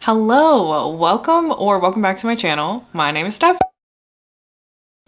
Hello, welcome back to my channel. My name is Steph.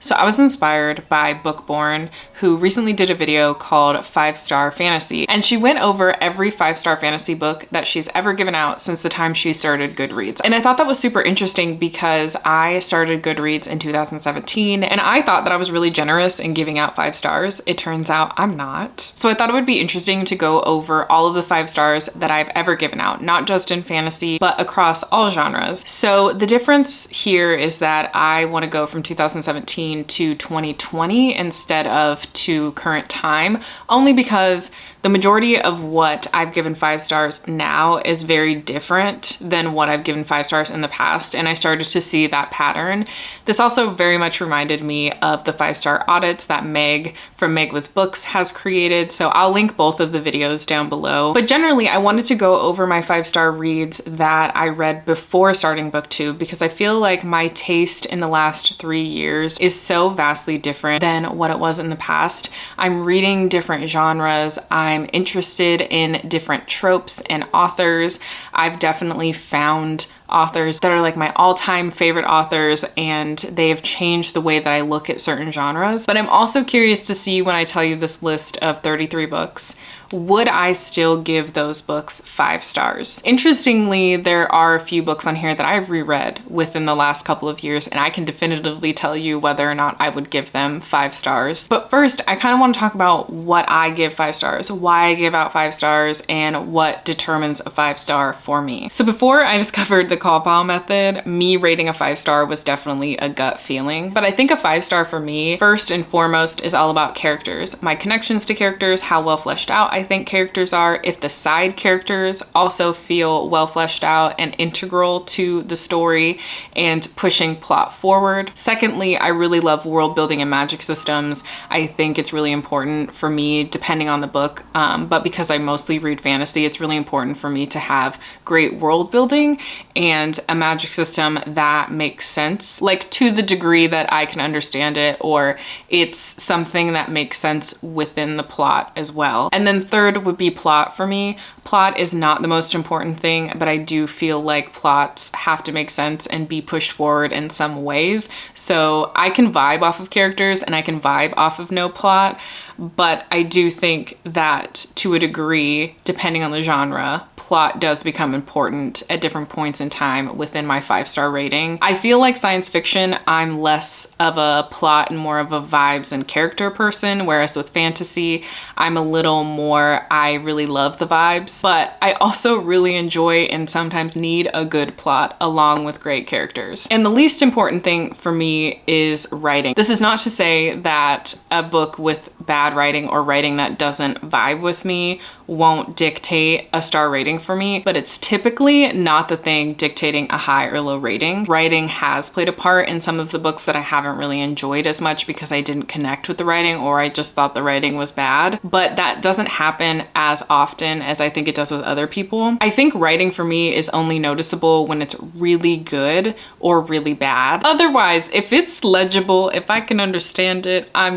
So I was inspired by Bookborn, who recently did a video called 5-Star Fantasy, and she went over every 5-star fantasy book that she's ever given out since the time she started Goodreads. And I thought that was super interesting because I started Goodreads in 2017 and I thought that I was really generous in giving out 5 stars. It turns out I'm not. So I thought it would be interesting to go over all of the 5 stars that I've ever given out, not just in fantasy, but across all genres. So the difference here is that I want to go from 2017 to 2020 instead of to current time, only because the majority of what I've given 5 stars now is very different than what I've given 5 stars in the past, and I started to see that pattern. This also very much reminded me of the 5-star audits that Meg from Meg with Books has created, so I'll link both of the videos down below. But generally, I wanted to go over my 5-star reads that I read before starting book 2 because I feel like my taste in the last 3 years is so vastly different than what it was in the past. I'm reading different genres. I'm interested in different tropes and authors. I've definitely found authors that are like my all-time favorite authors, and they have changed the way that I look at certain genres. But I'm also curious to see, when I tell you this list of 33 books, would I still give those books 5 stars? Interestingly, there are a few books on here that I've reread within the last couple of years, and I can definitively tell you whether or not I would give them 5 stars. But first, I kind of want to talk about what I give 5 stars, why I give out 5 stars, and what determines a 5-star for me. So before I discovered the call pile method, me rating a 5-star was definitely a gut feeling. But I think a 5-star for me, first and foremost, is all about characters. My connections to characters, how well fleshed out I think characters are, if the side characters also feel well fleshed out and integral to the story and pushing plot forward. Secondly, I really love world building and magic systems. I think it's really important for me, depending on the book, but because I mostly read fantasy, it's really important for me to have great world building and a magic system that makes sense, like to the degree that I can understand it, or it's something that makes sense within the plot as well. And then third would be plot for me. Plot is not the most important thing, but I do feel like plots have to make sense and be pushed forward in some ways. So I can vibe off of characters and I can vibe off of no plot, but I do think that to a degree, depending on the genre, plot does become important at different points in time within my 5-star rating. I feel like science fiction, I'm less of a plot and more of a vibes and character person, whereas with fantasy, I'm a little more, I really love the vibes, but I also really enjoy and sometimes need a good plot along with great characters. And the least important thing for me is writing. This is not to say that a book with bad writing or writing that doesn't vibe with me won't dictate a star rating for me, but it's typically not the thing dictating a high or low rating. Writing has played a part in some of the books that I haven't really enjoyed as much because I didn't connect with the writing, or I just thought the writing was bad, but that doesn't happen as often as I think it does with other people. I think writing for me is only noticeable when it's really good or really bad. Otherwise, if it's legible, if I can understand it, I'm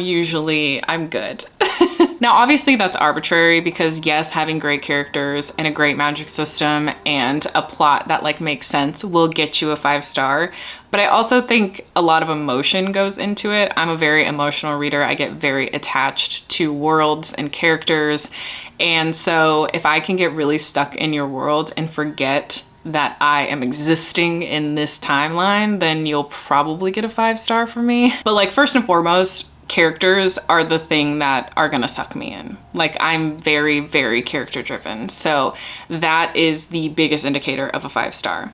good. Now, obviously that's arbitrary because yes, having great characters and a great magic system and a plot that like makes sense will get you a 5-star. But I also think a lot of emotion goes into it. I'm a very emotional reader. I get very attached to worlds and characters. And so if I can get really stuck in your world and forget that I am existing in this timeline, then you'll probably get a 5-star from me. But like first and foremost, characters are the thing that are gonna suck me in. Like I'm very, very character driven. So that is the biggest indicator of a 5-star.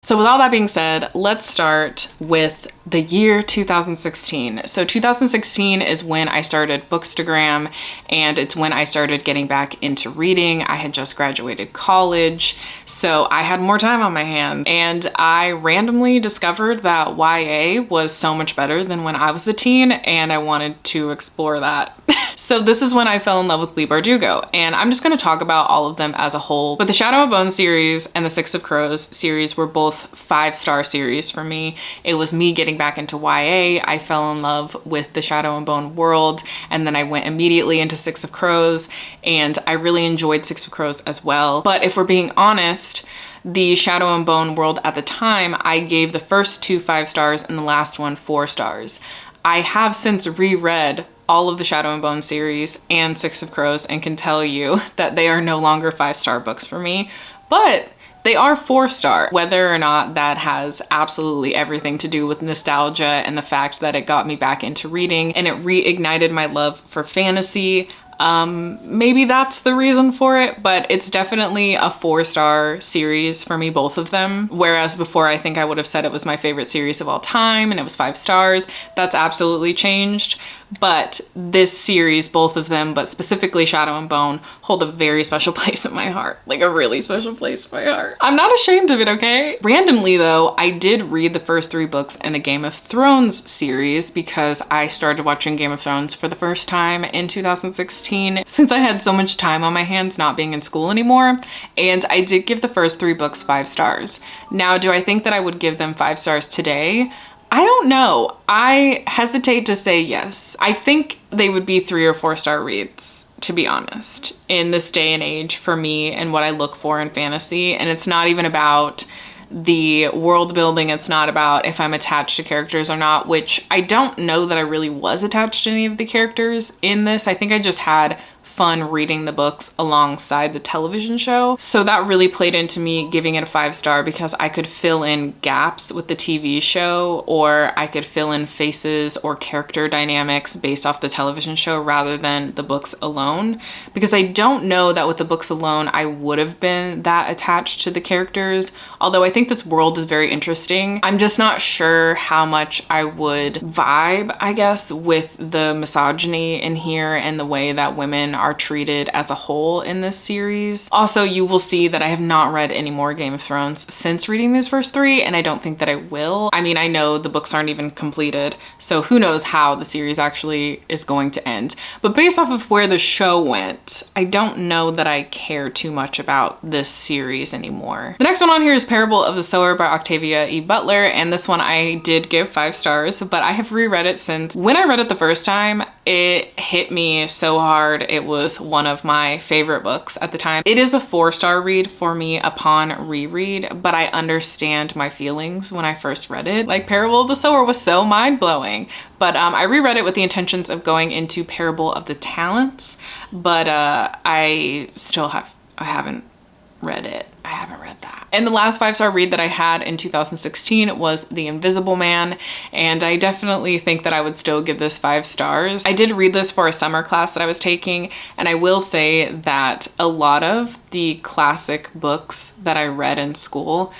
So with all that being said, let's start with the year 2016. So 2016 is when I started Bookstagram, and it's when I started getting back into reading. I had just graduated college, so I had more time on my hands, and I randomly discovered that YA was so much better than when I was a teen, and I wanted to explore that. So this is when I fell in love with Leigh Bardugo, and I'm just going to talk about all of them as a whole. But the Shadow and Bone series and the Six of Crows series were both both 5-star series for me. It was me getting back into YA. I fell in love with the Shadow and Bone world, and then I went immediately into Six of Crows, and I really enjoyed Six of Crows as well. But if we're being honest, the Shadow and Bone world at the time, I gave the first 2 5 stars and the last one 4 stars. I have since reread all of the Shadow and Bone series and Six of Crows and can tell you that they are no longer 5-star books for me, but they are 4-star. Whether or not that has absolutely everything to do with nostalgia and the fact that it got me back into reading and it reignited my love for fantasy, maybe that's the reason for it, but it's definitely a 4-star series for me, both of them. Whereas before, I think I would have said it was my favorite series of all time and it was 5 stars. That's absolutely changed. But this series, both of them, but specifically Shadow and Bone, hold a very special place in my heart. Like a really special place in my heart. I'm not ashamed of it, okay? Randomly though, I did read the first 3 books in the Game of Thrones series because I started watching Game of Thrones for the first time in 2016 since I had so much time on my hands not being in school anymore. And I did give the first 3 books 5 stars. Now, do I think that I would give them 5 stars today? I don't know. I hesitate to say yes. I think they would be 3 or 4-star reads, to be honest, in this day and age for me and what I look for in fantasy. And it's not even about the world building. It's not about if I'm attached to characters or not, which I don't know that I really was attached to any of the characters in this. I think I just had fun reading the books alongside the television show. So that really played into me giving it a 5-star because I could fill in gaps with the TV show, or I could fill in faces or character dynamics based off the television show rather than the books alone. Because I don't know that with the books alone, I would have been that attached to the characters. Although I think this world is very interesting. I'm just not sure how much I would vibe, I guess, with the misogyny in here and the way that women are treated as a whole in this series. Also, you will see that I have not read any more Game of Thrones since reading these first 3, and I don't think that I will. I mean, I know the books aren't even completed, so who knows how the series actually is going to end. But based off of where the show went, I don't know that I care too much about this series anymore. The next one on here is Parable of the Sower by Octavia E. Butler, and this one I did give 5 stars, but I have reread it since. When I read it the first time, it hit me so hard. It was one of my favorite books at the time. It is a 4-star read for me upon reread, but I understand my feelings when I first read it. Like, Parable of the Sower was so mind-blowing, but I reread it with the intentions of going into Parable of the Talents, but I haven't read it. I haven't read that. And the last 5-star read that I had in 2016 was The Invisible Man, and I definitely think that I would still give this 5 stars. I did read this for a summer class that I was taking, and I will say that a lot of the classic books that I read in school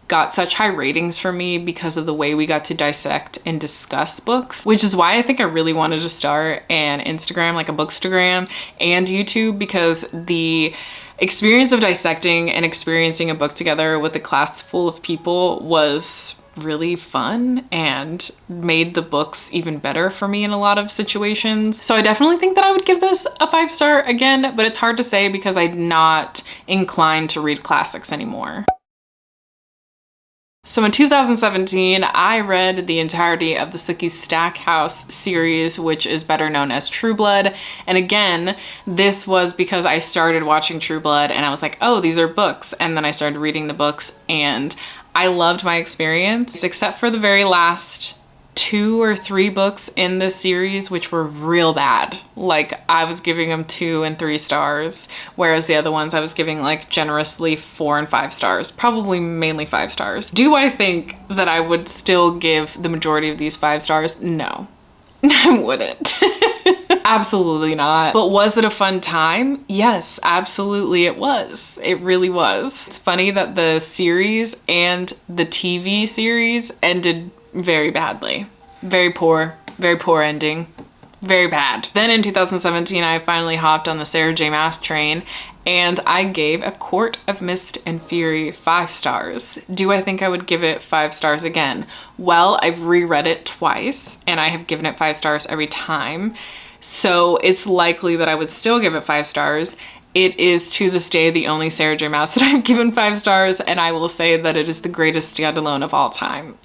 got such high ratings for me because of the way we got to dissect and discuss books, which is why I think I really wanted to start an Instagram, like a bookstagram, and YouTube, because the experience of dissecting and experiencing a book together with a class full of people was really fun and made the books even better for me in a lot of situations. So I definitely think that I would give this a 5-star again, but it's hard to say because I'm not inclined to read classics anymore. So in 2017, I read the entirety of the Sookie Stackhouse series, which is better known as True Blood. And again, this was because I started watching True Blood and I was like, oh, these are books. And then I started reading the books and I loved my experience, except for the very last 2 or 3 books in this series, which were real bad. Like, I was giving them 2 and 3 stars, whereas the other ones I was giving like generously 4 and 5 stars, probably mainly 5 stars. Do I think that I would still give the majority of these 5 stars? No, I wouldn't. Absolutely not. But was it a fun time? Yes, absolutely it was. It really was. It's funny that the series and the TV series ended very badly. Very poor ending. Very bad. Then in 2017, I finally hopped on the Sarah J Maas train and I gave A Court of Mist and Fury 5 stars. Do I think I would give it 5 stars again? Well, I've reread it twice and I have given it 5 stars every time. So it's likely that I would still give it 5 stars. It is to this day the only Sarah J Maas that I've given 5 stars, and I will say that it is the greatest standalone of all time.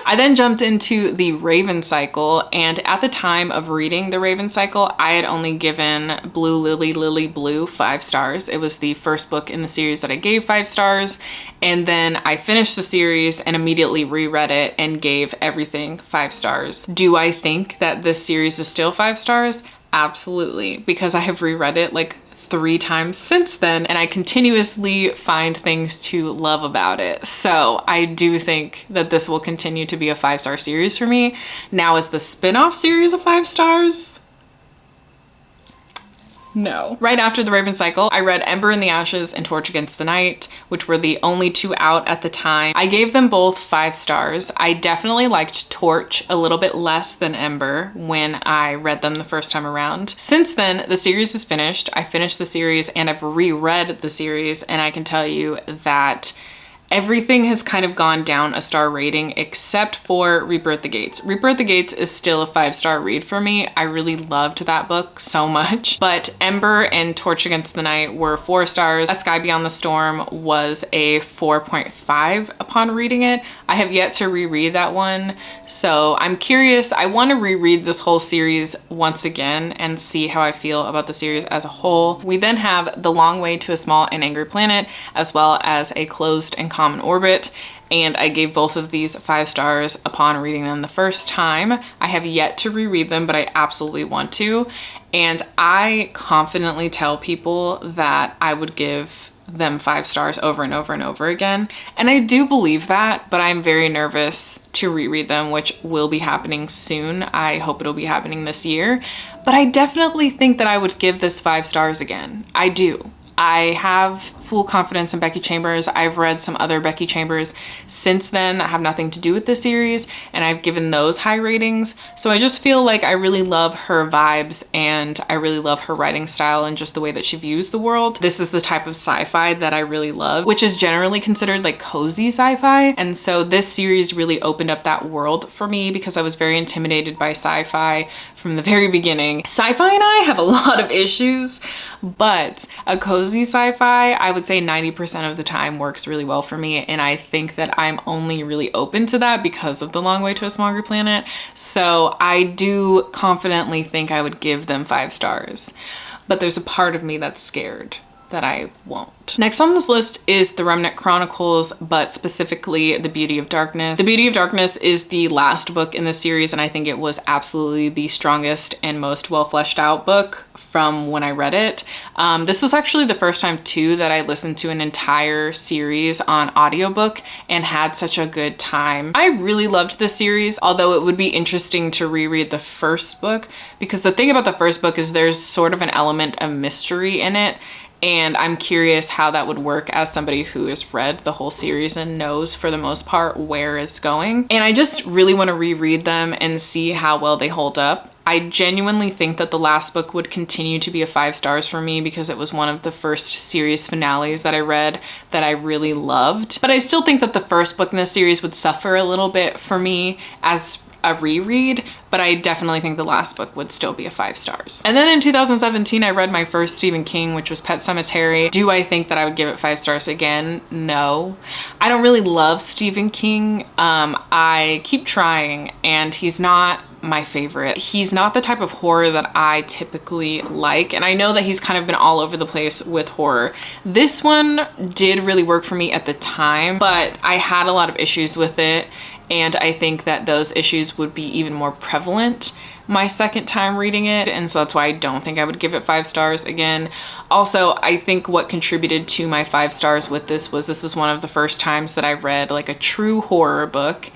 I then jumped into the Raven Cycle, and at the time of reading the Raven Cycle, I had only given Blue Lily Lily Blue 5 stars. It was the first book in the series that I gave 5 stars, and then I finished the series and immediately reread it and gave everything 5 stars. Do I think that this series is still 5 stars? Absolutely, because I have reread it like 3 times since then, and I continuously find things to love about it. So I do think that this will continue to be a 5-star series for me. Now, is the spin-off series a 5 stars? No. Right after the Raven Cycle, I read Ember in the Ashes and Torch Against the Night, which were the only 2 out at the time. I gave them both 5 stars. I definitely liked Torch a little bit less than Ember when I read them the first time around. Since then, the series is finished. I finished the series and I've reread the series, and I can tell you that everything has kind of gone down a star rating except for Rebirth the Gates. Rebirth the Gates is still a 5-star read for me. I really loved that book so much. But Ember and Torch Against the Night were 4 stars. A Sky Beyond the Storm was a 4.5 upon reading it. I have yet to reread that one, so I'm curious. I want to reread this whole series once again and see how I feel about the series as a whole. We then have The Long Way to a Small and Angry Planet, as well as A Closed and Common Orbit, and I gave both of these 5 stars upon reading them the first time. I have yet to reread them, but I absolutely want to, and I confidently tell people that I would give them 5 stars over and over and over again, and I do believe that, but I'm very nervous to reread them, which will be happening soon. I hope it'll be happening this year, but I definitely think that I would give this 5 stars again. I do. I have full confidence in Becky Chambers. I've read some other Becky Chambers since then that have nothing to do with this series, and I've given those high ratings. So I just feel like I really love her vibes, and I really love her writing style and just the way that she views the world. This is the type of sci-fi that I really love, which is generally considered like cozy sci-fi. And so this series really opened up that world for me because I was very intimidated by sci-fi from the very beginning. Sci-fi and I have a lot of issues, but a cozy sci-fi, I would say 90% of the time works really well for me, and I think that I'm only really open to that because of The Long Way to a Small Angry Planet. So I do confidently think I would give them 5 stars, but there's a part of me that's scared that I won't. Next on this list is The Remnant Chronicles, but specifically The Beauty of Darkness. The Beauty of Darkness is the last book in the series, and I think it was absolutely the strongest and most well fleshed out book from when I read it. This was actually the first time too that I listened to an entire series on audiobook and had such a good time. I really loved this series, although it would be interesting to reread the first book, because the thing about the first book is there's sort of an element of mystery in it, and I'm curious how that would work as somebody who has read the whole series and knows for the most part where it's going. And I just really want to reread them and see how well they hold up. I genuinely think that the last book would continue to be a 5 stars for me because it was one of the first series finales that I read that I really loved. But I still think that the first book in this series would suffer a little bit for me as a reread, but I definitely think the last book would still be a 5 stars. And then in 2017, I read my first Stephen King, which was Pet Sematary. Do I think that I would give it 5 stars again? No. I don't really love Stephen King. I keep trying, and he's not my favorite. He's not the type of horror that I typically like, and I know that he's kind of been all over the place with horror. This one did really work for me at the time, but I had a lot of issues with it, and I think that those issues would be even more prevalent my second time reading it, and so that's why I don't think I would give it 5 stars again. Also, I think what contributed to my 5 stars with this was one of the first times that I read like a true horror book,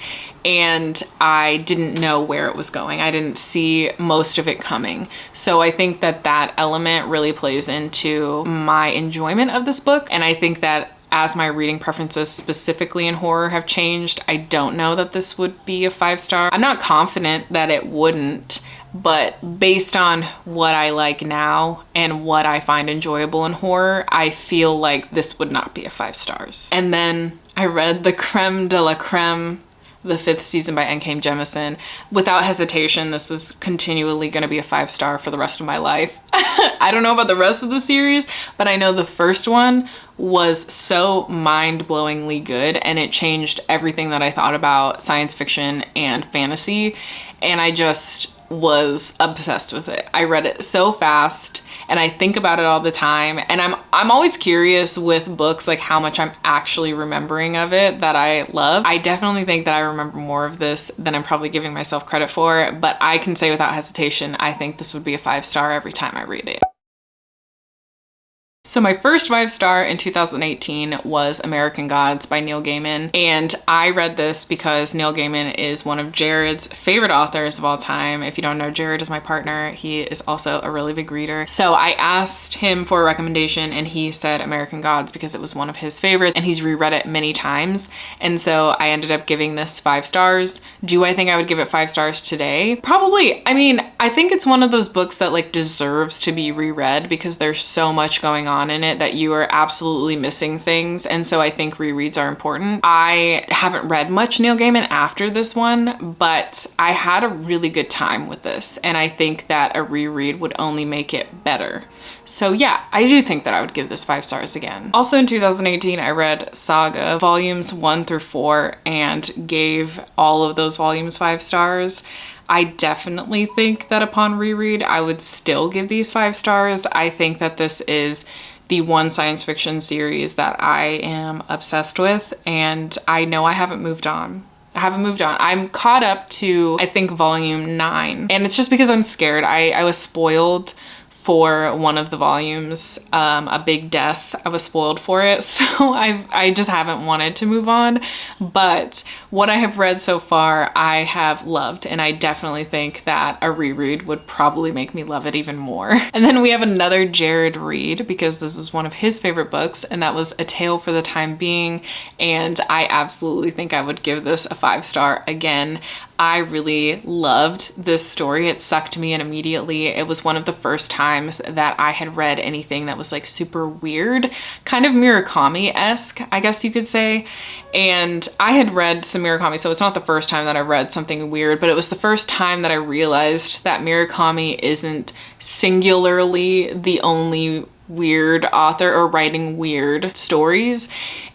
and I didn't know where it was going. I didn't see most of it coming. So I think that that element really plays into my enjoyment of this book, and I think that as my reading preferences specifically in horror have changed, I don't know that this would be a 5 star. I'm not confident that it wouldn't, but based on what I like now and what I find enjoyable in horror, I feel like this would not be a 5 stars. And then I read the creme de la creme the 5th season by N.K. Jemisin. Without hesitation, this is continually going to be a 5-star for the rest of my life. I don't know about the rest of the series, but I know the first one was so mind-blowingly good, and it changed everything that I thought about science fiction and fantasy, and I just was obsessed with it. I read it so fast, and I think about it all the time, and I'm always curious with books, like how much I'm actually remembering of it that I love. I definitely think that I remember more of this than I'm probably giving myself credit for, but I can say without hesitation, I think this would be a 5-star every time I read it. So my first 5-star in 2018 was American Gods by Neil Gaiman, and I read this because Neil Gaiman is one of Jared's favorite authors of all time. If you don't know, Jared is my partner. He is also a really big reader. So I asked him for a recommendation, and he said American Gods because it was one of his favorites, and he's reread it many times. And so I ended up giving this 5 stars. Do I think I would give it 5 stars today? Probably. I mean, I think it's one of those books that like deserves to be reread because there's so much going on in it that you are absolutely missing things, and so I think rereads are important. I haven't read much Neil Gaiman after this one, but I had a really good time with this, and I think that a reread would only make it better. So yeah, I do think that I would give this 5 stars again. Also in 2018, I read Saga volumes 1 through 4 and gave all of those volumes 5 stars. I definitely think that upon reread, I would still give these 5 stars. I think that this is the one science fiction series that I am obsessed with, and I know I haven't moved on. I'm caught up to, I think, volume 9, and it's just because I'm scared. I was spoiled for one of the volumes, a big death. I was spoiled for it, so I just haven't wanted to move on. But what I have read so far, I have loved, and I definitely think that a reread would probably make me love it even more. And then we have another Jared read because this is one of his favorite books, and that was A Tale for the Time Being, and I absolutely think I would give this a 5-star again. I really loved this story. It sucked me in immediately. It was one of the first times that I had read anything that was like super weird, kind of Murakami-esque, I guess you could say. And I had read some Murakami, so it's not the first time that I read something weird, but it was the first time that I realized that Murakami isn't singularly the only weird author or writing weird stories.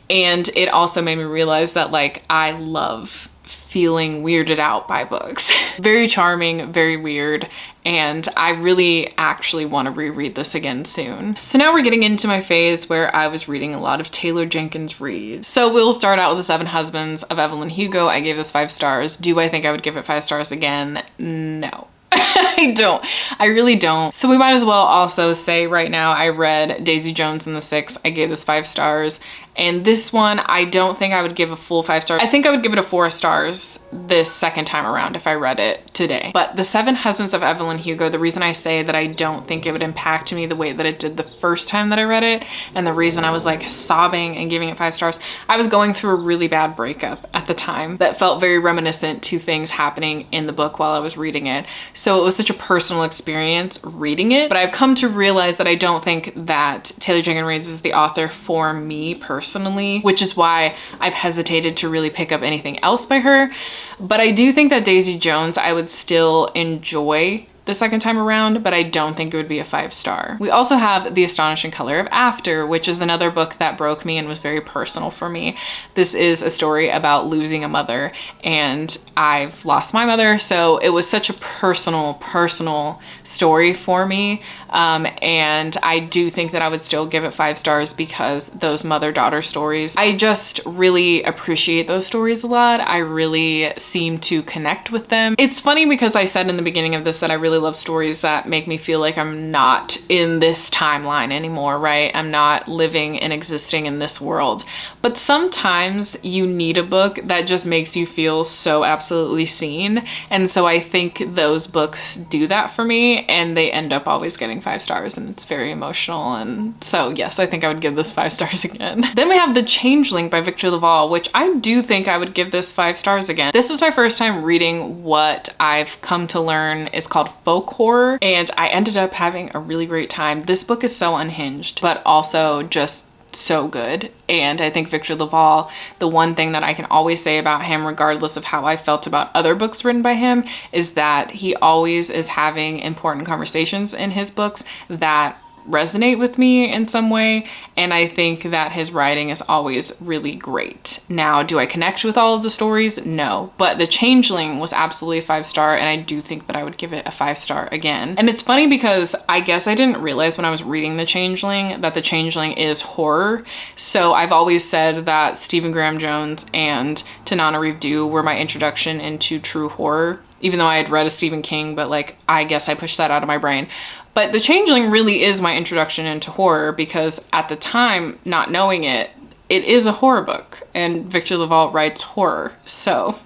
And it also made me realize that like I love feeling weirded out by books. Very charming, very weird, and I really actually want to reread this again soon. So now we're getting into my phase where I was reading a lot of Taylor Jenkins Reid. So we'll start out with The 7 Husbands of Evelyn Hugo. I gave this 5 stars. Do I think I would give it 5 stars again? No. I don't. I really don't. So we might as well also say right now I read Daisy Jones and the Six. I gave this 5 stars. And this one, I don't think I would give a full 5 stars. I think I would give it a 4 stars this second time around if I read it today. But The 7 Husbands of Evelyn Hugo, the reason I say that I don't think it would impact me the way that it did the first time that I read it, and the reason I was like sobbing and giving it 5 stars, I was going through a really bad breakup at the time that felt very reminiscent to things happening in the book while I was reading it. So it was such a personal experience reading it. But I've come to realize that I don't think that Taylor Jenkins Reid is the author for me personally, which is why I've hesitated to really pick up anything else by her. But I do think that Daisy Jones I would still enjoy the second time around, but I don't think it would be a 5 star. We also have The Astonishing Color of After, which is another book that broke me and was very personal for me. This is a story about losing a mother, and I've lost my mother, so it was such a personal story for me. And I do think that I would still give it 5 stars because those mother-daughter stories, I just really appreciate those stories a lot. I really seem to connect with them. It's funny because I said in the beginning of this that I really love stories that make me feel like I'm not in this timeline anymore, right? I'm not living and existing in this world. But sometimes you need a book that just makes you feel so absolutely seen. And so I think those books do that for me, and they end up always getting 5 stars, and it's very emotional. And so yes, I think I would give this 5 stars again. Then we have The Changeling by Victor LaValle, which I do think I would give this 5 stars again. This was my first time reading what I've come to learn is called folk horror, and I ended up having a really great time. This book is so unhinged, but also just so good. And I think Victor Laval, the one thing that I can always say about him, regardless of how I felt about other books written by him, is that he always is having important conversations in his books that resonate with me in some way, and I think that his writing is always really great. Now, do I connect with all of the stories? No, but The Changeling was absolutely a 5-star, and I do think that I would give it a 5-star again. And it's funny because I guess I didn't realize when I was reading The Changeling that The Changeling is horror. So I've always said that Stephen Graham Jones and Tananarive Due were my introduction into true horror, even though I had read a Stephen King, but like, I guess I pushed that out of my brain. But The Changeling really is my introduction into horror because at the time, not knowing it, it is a horror book and Victor Laval writes horror. So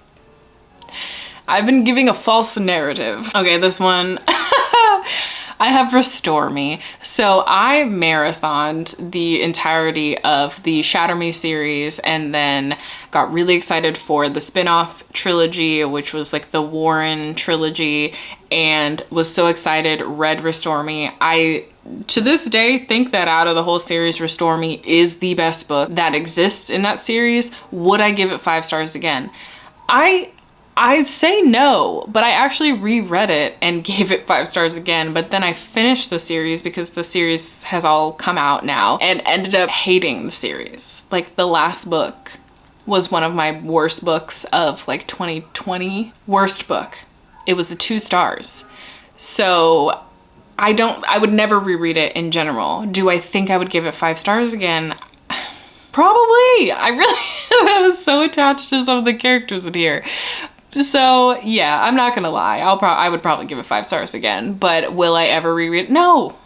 I've been giving a false narrative. Okay, this one, I have Restore Me. So I marathoned the entirety of the Shatter Me series and then got really excited for the spin-off trilogy, which was like the Warren trilogy, and was so excited, read Restore Me. I, to this day, think that out of the whole series, Restore Me is the best book that exists in that series. Would I give it 5 stars again? I'd say no, but I actually reread it and gave it 5 stars again, but then I finished the series because the series has all come out now and ended up hating the series. Like, the last book was one of my worst books of like 2020. Worst book. It was a 2 stars. So I would never reread it in general. Do I think I would give it 5 stars again? Probably. I was so attached to some of the characters in here. So yeah, I'm not gonna lie. I would probably give it 5 stars again, but will I ever reread it? No.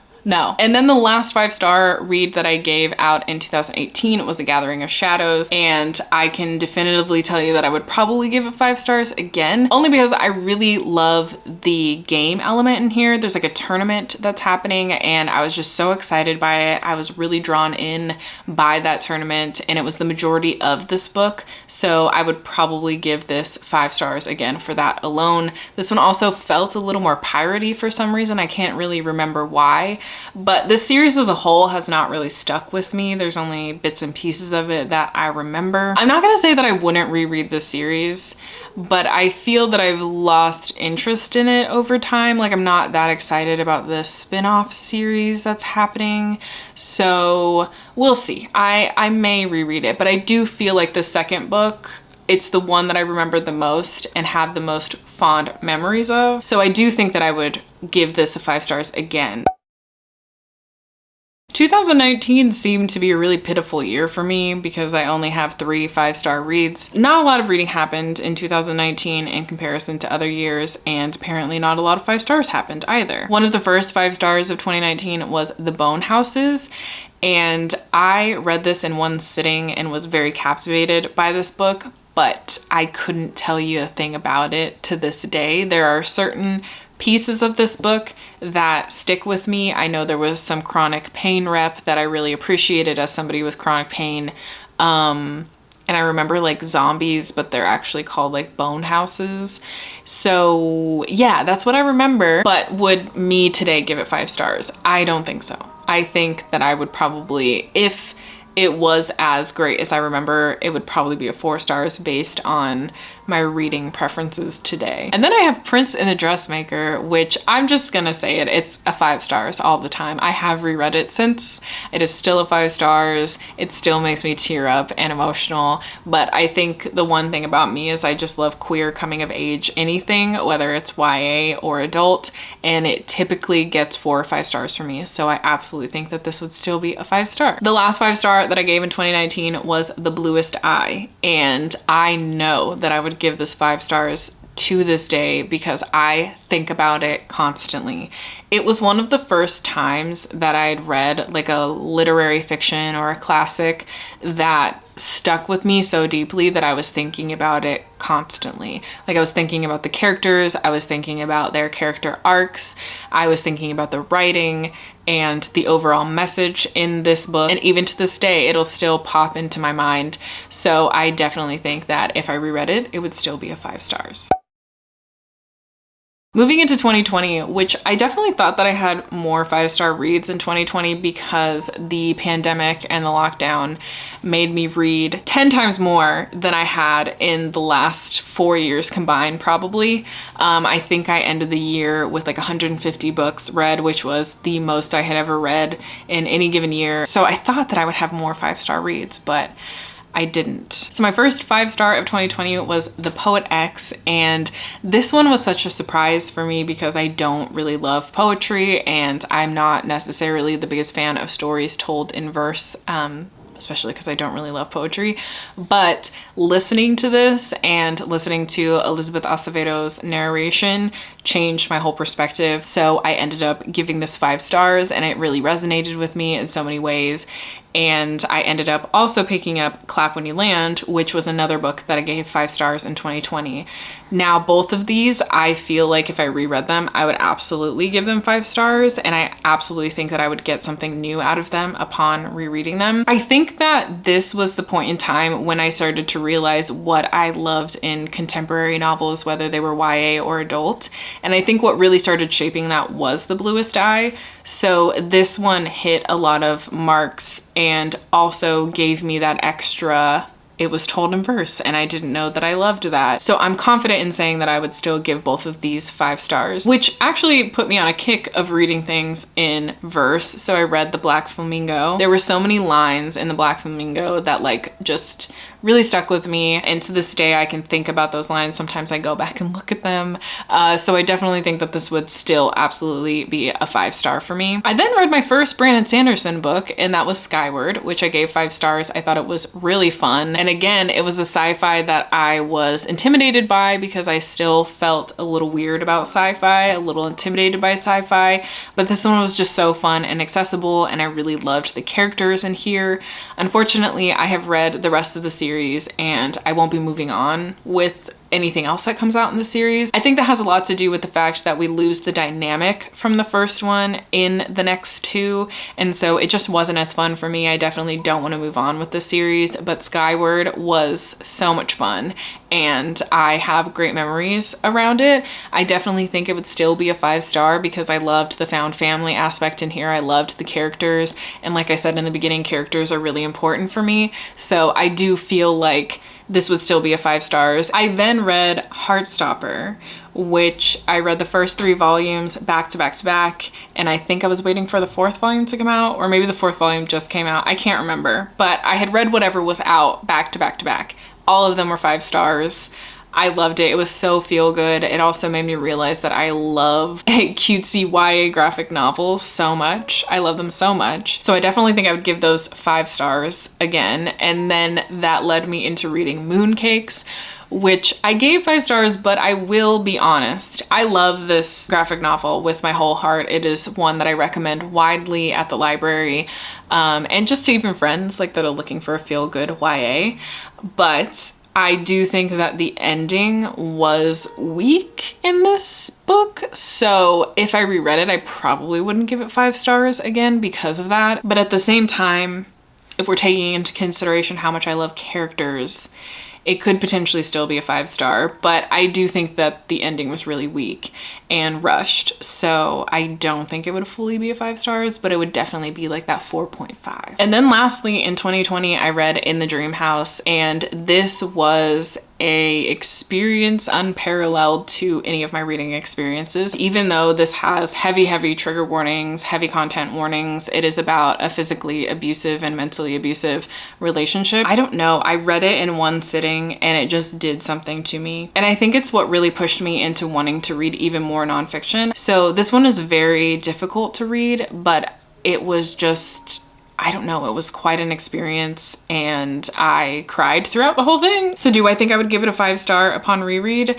And then the last 5-star read that I gave out in 2018 was A Gathering of Shadows, and I can definitively tell you that I would probably give it 5 stars again, only because I really love the game element in here. There's like a tournament that's happening and I was just so excited by it. I was really drawn in by that tournament and it was the majority of this book, so I would probably give this 5 stars again for that alone. This one also felt a little more piratey for some reason. I can't really remember why. But this series as a whole has not really stuck with me. There's only bits and pieces of it that I remember. I'm not gonna say that I wouldn't reread this series, but I feel that I've lost interest in it over time. Like, I'm not that excited about the spin-off series that's happening. So we'll see. I may reread it, but I do feel like the second book, it's the one that I remember the most and have the most fond memories of. So I do think that I would give this a 5 stars again. 2019 seemed to be a really pitiful year for me because I only have 3 5-star reads. Not a lot of reading happened in 2019 in comparison to other years, and apparently not a lot of 5 stars happened either. One of the first 5 stars of 2019 was The Bone Houses, and I read this in one sitting and was very captivated by this book, but I couldn't tell you a thing about it to this day. There are certain pieces of this book that stick with me. I know there was some chronic pain rep that I really appreciated as somebody with chronic pain. And I remember like zombies, but they're actually called like bone houses. So yeah, that's what I remember. But would me today give it 5 stars? I don't think so. I think that I would probably, if it was as great as I remember, it would probably be a 4 stars based on my reading preferences today. And then I have Prince and the Dressmaker, which I'm just gonna say it, it's a 5 stars all the time. I have reread it since. It is still a 5 stars. It still makes me tear up and emotional. But I think the one thing about me is I just love queer coming of age anything, whether it's YA or adult, and it typically gets 4 or 5 stars for me. So I absolutely think that this would still be a 5 star. The last 5 star that I gave in 2019 was The Bluest Eye, and I know that I would give this 5 stars to this day because I think about it constantly. It was one of the first times that I had read like a literary fiction or a classic that stuck with me so deeply that I was thinking about it constantly. Like, I was thinking about the characters, I was thinking about their character arcs, I was thinking about the writing and the overall message in this book, and even to this day it'll still pop into my mind. So I definitely think that if I reread it, it would still be a 5 stars. Moving into 2020, which I definitely thought that I had more 5-star reads in 2020 because the pandemic and the lockdown made me read 10 times more than I had in the last 4 years combined, probably. I think I ended the year with like 150 books read, which was the most I had ever read in any given year. So I thought that I would have more 5-star reads, but I didn't. So my first 5-star of 2020 was The Poet X, and this one was such a surprise for me because I don't really love poetry and I'm not necessarily the biggest fan of stories told in verse, especially because I don't really love poetry. But listening to this and listening to Elizabeth Acevedo's narration changed my whole perspective. So I ended up giving this 5 stars and it really resonated with me in so many ways. And I ended up also picking up Clap When You Land, which was another book that I gave 5 stars in 2020. Now, both of these, I feel like if I reread them, I would absolutely give them 5 stars. And I absolutely think that I would get something new out of them upon rereading them. I think that this was the point in time when I started to realize what I loved in contemporary novels, whether they were YA or adult. And I think what really started shaping that was The Bluest Eye. So this one hit a lot of marks and also gave me that extra, it was told in verse, and I didn't know that I loved that. So I'm confident in saying that I would still give both of these 5 stars, which actually put me on a kick of reading things in verse. So I read The Black Flamingo. There were so many lines in The Black Flamingo that like just really stuck with me, and to this day I can think about those lines. Sometimes I go back and look at them. So I definitely think that this would still absolutely be a 5-star for me. I then read my first Brandon Sanderson book, and that was Skyward, which I gave 5 stars. I thought it was really fun. And again, it was a sci-fi that I was intimidated by because I still felt a little weird about sci-fi, a little intimidated by sci-fi, but this one was just so fun and accessible, and I really loved the characters in here. Unfortunately, I have read the rest of the series and I won't be moving on with anything else that comes out in the series. I think that has a lot to do with the fact that we lose the dynamic from the first one in the next 2, and so it just wasn't as fun for me. I definitely don't want to move on with the series, but Skyward was so much fun and I have great memories around it. I definitely think it would still be a 5-star because I loved the found family aspect in here. I loved the characters, and like I said in the beginning, characters are really important for me, so I do feel like this would still be a 5 stars. I then read Heartstopper, which I read the first 3 volumes back to back to back, and I think I was waiting for the 4th volume to come out, or maybe the 4th volume just came out. I can't remember, but I had read whatever was out back to back to back. All of them were 5 stars. I loved it. It was so feel good. It also made me realize that I love cutesy YA graphic novels so much. I love them so much. So I definitely think I would give those 5 stars again. And then that led me into reading Mooncakes, which I gave 5 stars, but I will be honest, I love this graphic novel with my whole heart. It is one that I recommend widely at the library, and just to even friends like that are looking for a feel-good YA. But I do think that the ending was weak in this book, so if I reread it, I probably wouldn't give it 5 stars again because of that. But at the same time, if we're taking into consideration how much I love characters, it could potentially still be a 5-star, but I do think that the ending was really weak and rushed, so I don't think it would fully be a 5 stars, but it would definitely be like that 4.5. And then lastly, in 2020, I read In the Dream House, and this was a experience unparalleled to any of my reading experiences. Even though this has heavy trigger warnings, heavy content warnings, it is about a physically abusive and mentally abusive relationship. I don't know, I read it in one sitting and it just did something to me. And I think it's what really pushed me into wanting to read even more nonfiction. So this one is very difficult to read, but it was just, I don't know, it was quite an experience and I cried throughout the whole thing. So do I think I would give it a 5-star upon reread?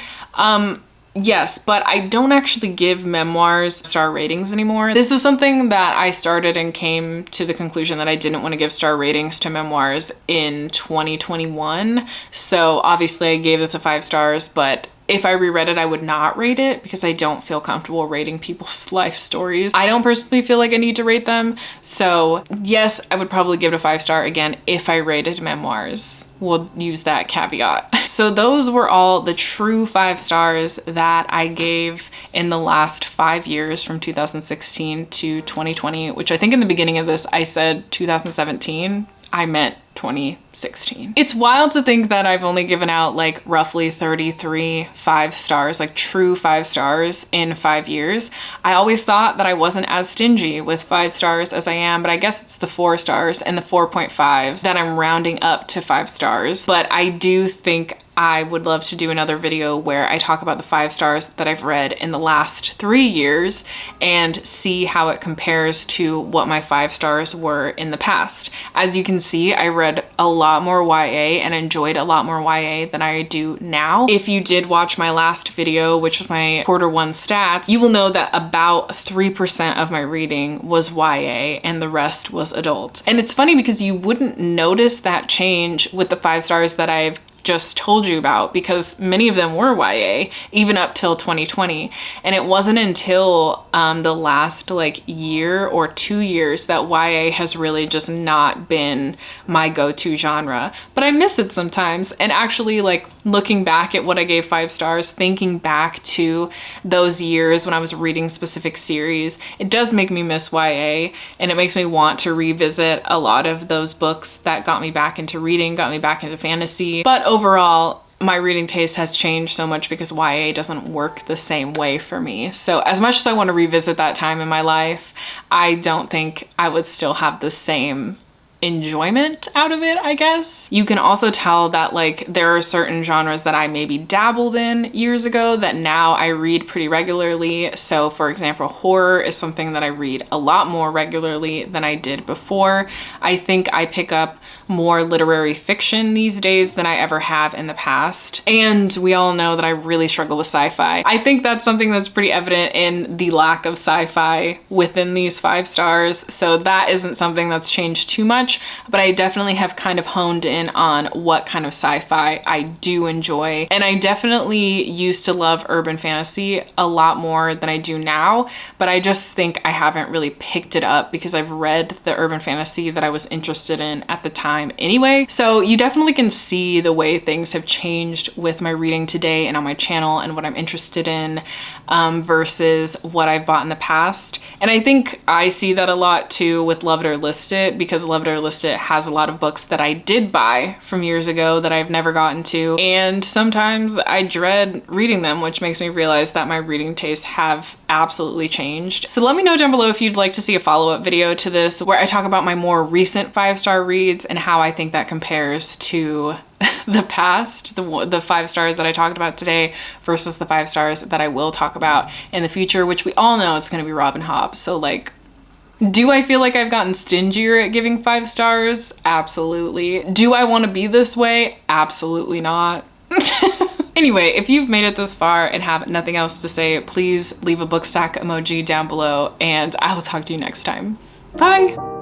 Yes, but I don't actually give memoirs star ratings anymore. This was something that I started and came to the conclusion that I didn't want to give star ratings to memoirs in 2021. So obviously I gave this a 5 stars, but if I reread it, I would not rate it because I don't feel comfortable rating people's life stories. I don't personally feel like I need to rate them. So yes, I would probably give it a 5-star again if I rated memoirs. we'll use that caveat. So those were all the true 5 stars that I gave in the last 5 years from 2016 to 2020, which I think in the beginning of this I said 2017. I meant 2016. It's wild to think that I've only given out like roughly 33 5 stars, like true 5 stars in 5 years. I always thought that I wasn't as stingy with 5 stars as I am, but I guess it's the 4 stars and the 4.5s that I'm rounding up to 5 stars. But I do think I would love to do another video where I talk about the 5 stars that I've read in the last 3 years and see how it compares to what my 5 stars were in the past. As you can see, I read a lot more YA and enjoyed a lot more YA than I do now. If you did watch my last video, which was my Q1 stats, you will know that about 3% of my reading was YA and the rest was adult. And it's funny because you wouldn't notice that change with the 5 stars that I've just told you about, because many of them were YA even up till 2020, and it wasn't until the last like year or 2 years that YA has really just not been my go-to genre. But I miss it sometimes, and actually like looking back at what I gave 5 stars, thinking back to those years when I was reading specific series, it does make me miss YA, and it makes me want to revisit a lot of those books that got me back into reading, got me back into fantasy. But overall, my reading taste has changed so much because YA doesn't work the same way for me. So as much as I want to revisit that time in my life, I don't think I would still have the same enjoyment out of it, I guess. You can also tell that like there are certain genres that I maybe dabbled in years ago that now I read pretty regularly. So for example, horror is something that I read a lot more regularly than I did before. I think I pick up more literary fiction these days than I ever have in the past. And we all know that I really struggle with sci-fi. I think that's something that's pretty evident in the lack of sci-fi within these 5 stars. So that isn't something that's changed too much, but I definitely have kind of honed in on what kind of sci-fi I do enjoy. And I definitely used to love urban fantasy a lot more than I do now, but I just think I haven't really picked it up because I've read the urban fantasy that I was interested in at the time anyway. So you definitely can see the way things have changed with my reading today and on my channel and what I'm interested in versus what I've bought in the past. And I think I see that a lot too with Love It or List It, because Love It or List It has a lot of books that I did buy from years ago that I've never gotten to, and sometimes I dread reading them, which makes me realize that my reading tastes have absolutely changed. So let me know down below if you'd like to see a follow-up video to this where I talk about my more recent 5-star reads and how I think that compares to the past, the 5 stars that I talked about today versus the 5 stars that I will talk about in the future, which we all know it's going to be Robin Hobb. So like, do I feel like I've gotten stingier at giving 5 stars? Absolutely. Do I want to be this way? Absolutely not. Anyway, if you've made it this far and have nothing else to say, please leave a book stack emoji down below, and I will talk to you next time. Bye!